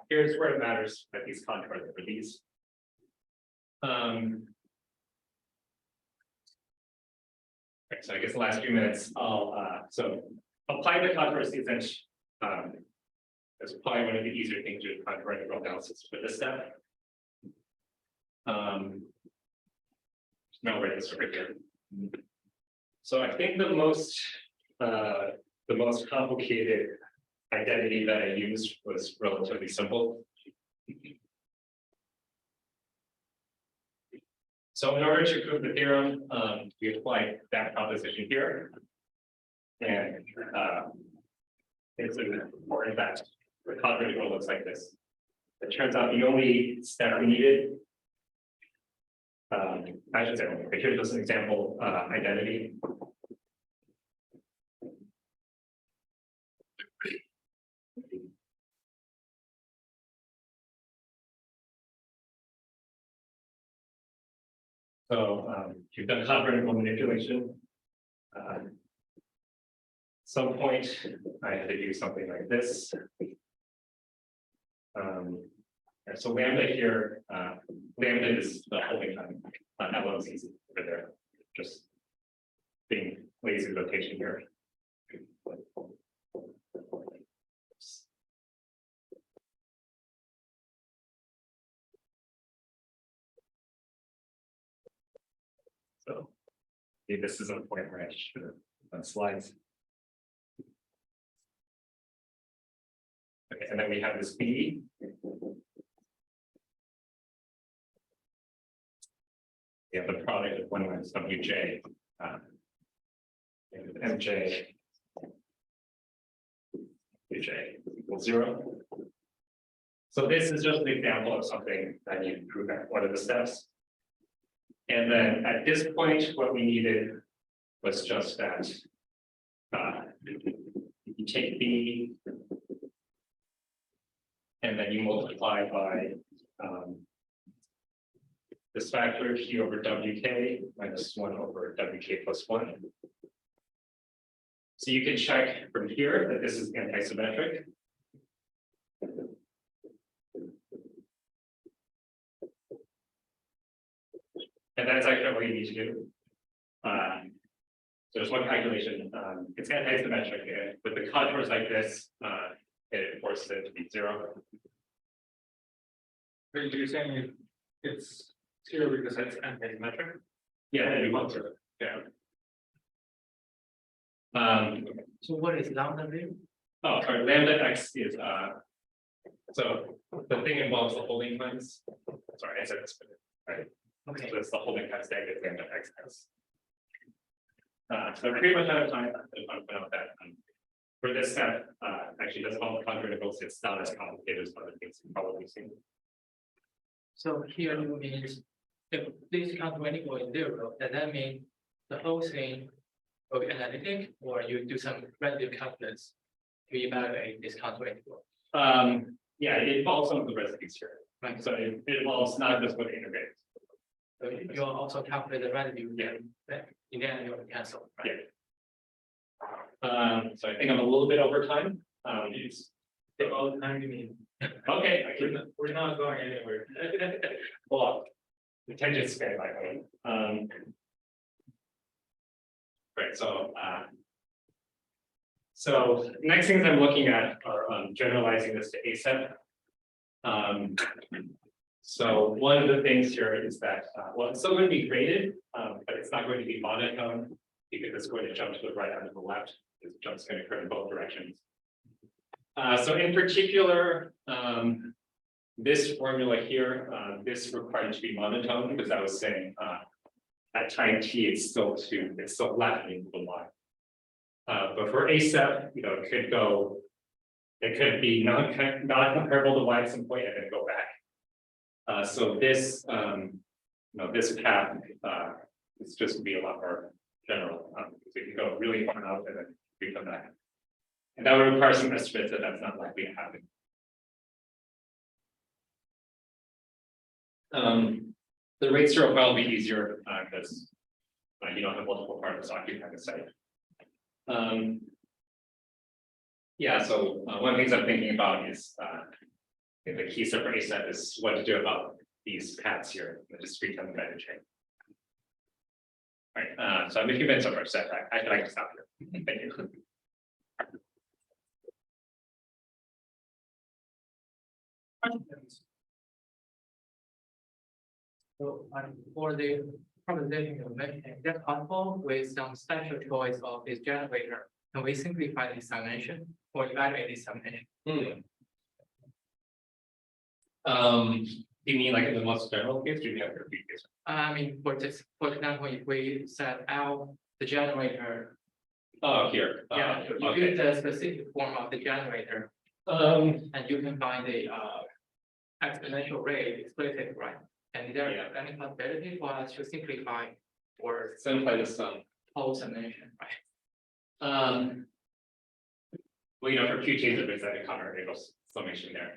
Here's where it matters that these contours are these. Right, so I guess the last few minutes, I'll so apply the contours isn't that's probably one of the easier things to do contour integral analysis for this step. No, right, it's right here. So I think the most complicated identity that I used was relatively simple. So in order to prove the theorem, we apply that proposition here. And it's important that the contour integral looks like this. It turns out the only step we needed, I should say, here's just an example identity. So you've done contour integral manipulation. Some point I had to do something like this. And so lambda here, lambda is the holding time. That was easy over there. Just being lazy notation here. Okay, this is a point where I should have done slides. Okay, and then we have this B. We have the product of one minus WJ. And MJ. WJ equals 0. So this is just an example of something that you prove at one of the steps. And then at this point, what we needed was just that you take B and then you multiply by this factor Q over WK minus 1 over WK plus 1. So you can check from here that this is anti-symmetric. And that's actually what you need to do. So there's one calculation. It's anti-symmetric. With the contours like this, it forces it to be 0. But you're saying it's 0 because it's anti-symmetric? Yeah, and you want to. Yeah. So what is lambda mu? Oh, sorry, lambda x is so the thing involves the holding times. Sorry, I said this, right? Okay. So it's the holding times negative lambda x has. So we're pretty much out of time. About that. For this step, actually, that's all the convertibles. It's not as complicated as other things you've probably seen. So here it means if this counter interval is 0, then that means the whole thing will be analytic, or you do some random calculus to evaluate this counter interval. Yeah, it involves some of the residues here. Right. So it involves not just what it integrates. So you also calculate the residue. Yeah. Then in the end you will cancel. Right? Yeah. So I think I'm a little bit over time. Take all the time you need. Okay, We're not going anywhere. well, the tangent span by the way. Right, so next things I'm looking at are generalizing this to ASEP. So one of the things here is that, well, it's still going to be graded, but it's not going to be monotone because it's going to jump to the right and to the left. This jump's going to occur in both directions. So in particular, this formula here, this required to be monotone because I was saying at time t it's still left and equal to y. But for ASEP, it could be not comparable to y at some point and then go back. So this, this path is just to be a lot more general. So you can go really far out and then we come back. And that would require some estimates that that's not likely to happen. The rate zero file will be easier because you don't have multiple particles occupying the site. Yeah, so one of the things I'm thinking about is the key step for ASEP is what to do about these paths here, the discrete time embedded chain. All right, so I'm a few minutes over set. I can stop here. Thank you. Questions? So for the proposition you mentioned, is that possible with some special choice of this generator? Can we simplify this summation or evaluate this summation? You mean like in the most general case, or do you have to repeat this? I mean, for example, if we set out the generator, Oh, here. yeah, you Okay. use the specific form of the generator, Um, and you can find the exponential rate explicit, right? And is there Yeah. any possibility for us to simplify or simplify this sum. whole summation, right? Well, for q-TAZRP, it's like a combinatorial summation there.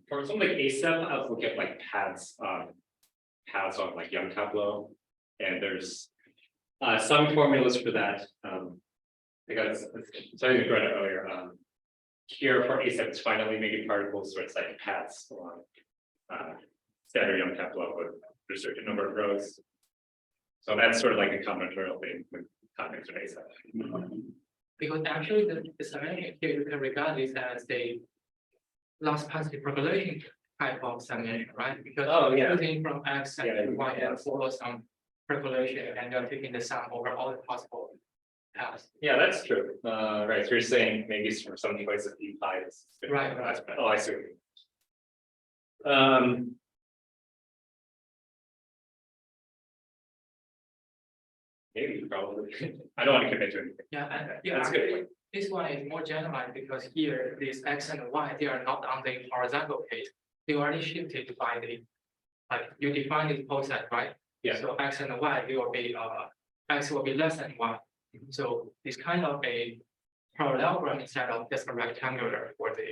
For something like ASEP, I was looking at like paths on like Young Tableau, and there's some formulas for that. Because so I read it earlier. Here for ASEP, it's finally making particles, so it's like paths along standard Young Tableau with a certain number of rows. So that's sort of like a combinatorial thing with context of ASEP. Because actually the summation here, you can regard this as the last positive population type of summation, right? Because Oh, yeah. everything from x Yeah, and y and follow some population and you're taking the sum over all the possible paths. Yeah, that's true. Right, so you're saying maybe for some places p pi is. Right. Oh, I see. Maybe, probably. I don't want to commit to anything. Yeah, and yeah, That's good. actually, this one is more generalized because here, this X and Y, they are not on the horizontal case. They already shifted by the, like, you define this poset, right? Yeah. So X and Y, they will be, X will be less than Y. So it's kind of a parallelogram instead of just a rectangular for the,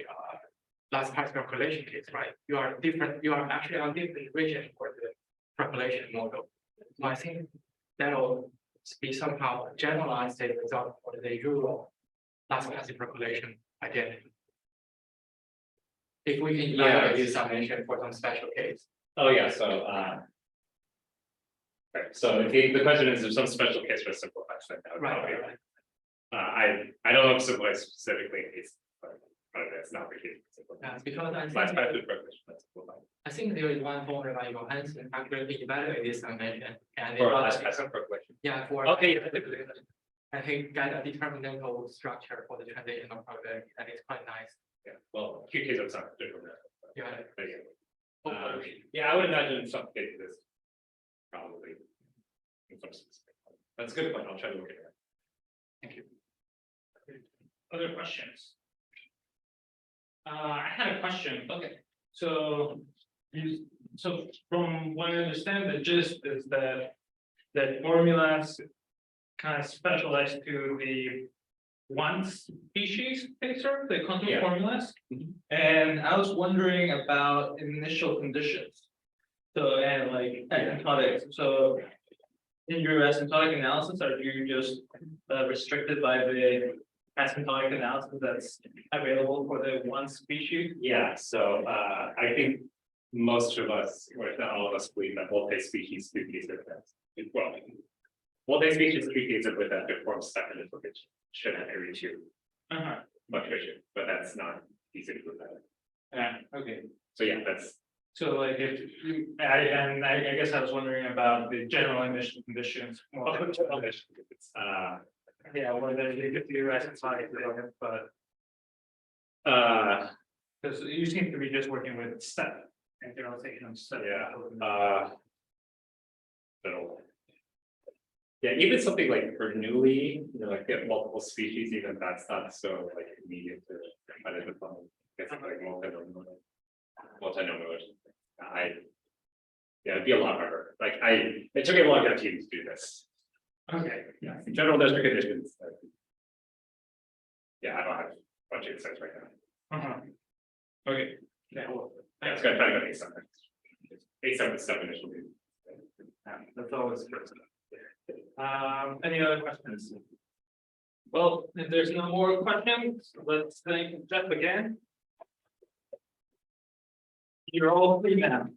last part calculation case, right? You are actually on different region for the population model. So I think that'll be somehow generalized the result for the usual last passive population again. If we can evaluate this summation for some special case. Oh, yeah, so, right, so if the question is, there's some special case for simplified, then that would probably. I don't know if simplified specifically in case, but that's not the case. Because Last I passive population, that's simplified. think there is one formula you can actually evaluate this summation and For last passive population. yeah, for Okay. I think get a determinable structure for the transitional probability, and it's quite nice. Yeah, well, q-TAZRP sounds different. Yeah. But yeah. Yeah, I would imagine in some cases. Probably. In some specific. That's a good point. I'll try to look at that. Thank you. Other questions? I had a question. Okay, so from what I understand, the gist is that formulas kind of specialized to the one species TAZRP, the contour Yeah. formulas. And I was wondering about initial conditions. So, and like asymptotics, so in your asymptotic analysis, are you just restricted by the asymptotic analysis that's available for the one species? Yeah, so I think most of us, or if not all of us, believe that multi-species q-TAZRP has. Well, multi-species q-TAZRP with that deformed second which should have every two fluctuation, but that's not easy to prove that. Yeah, okay. So yeah, that's. So like if you, I guess I was wondering about the general emission conditions. more than- Yeah, whether they get to your asymptotic, but because you seem to be just working with step and generalization of step. Yeah, even something like Bernoulli, like get multiple species, even that's not so like immediate to kind of define. It's like multinomial. Yeah, it'd be a lot harder. Like it took me a long time to do this. Okay. Yeah, general measure conditions. Yeah, I don't have a bunch of insights right now. Okay. Yeah, well, Yeah, it's gonna try to go ASEP. ASEP is step initially. that's always first. Any other questions? Well, if there's no more questions, let's thank Jeff again. You're all free now.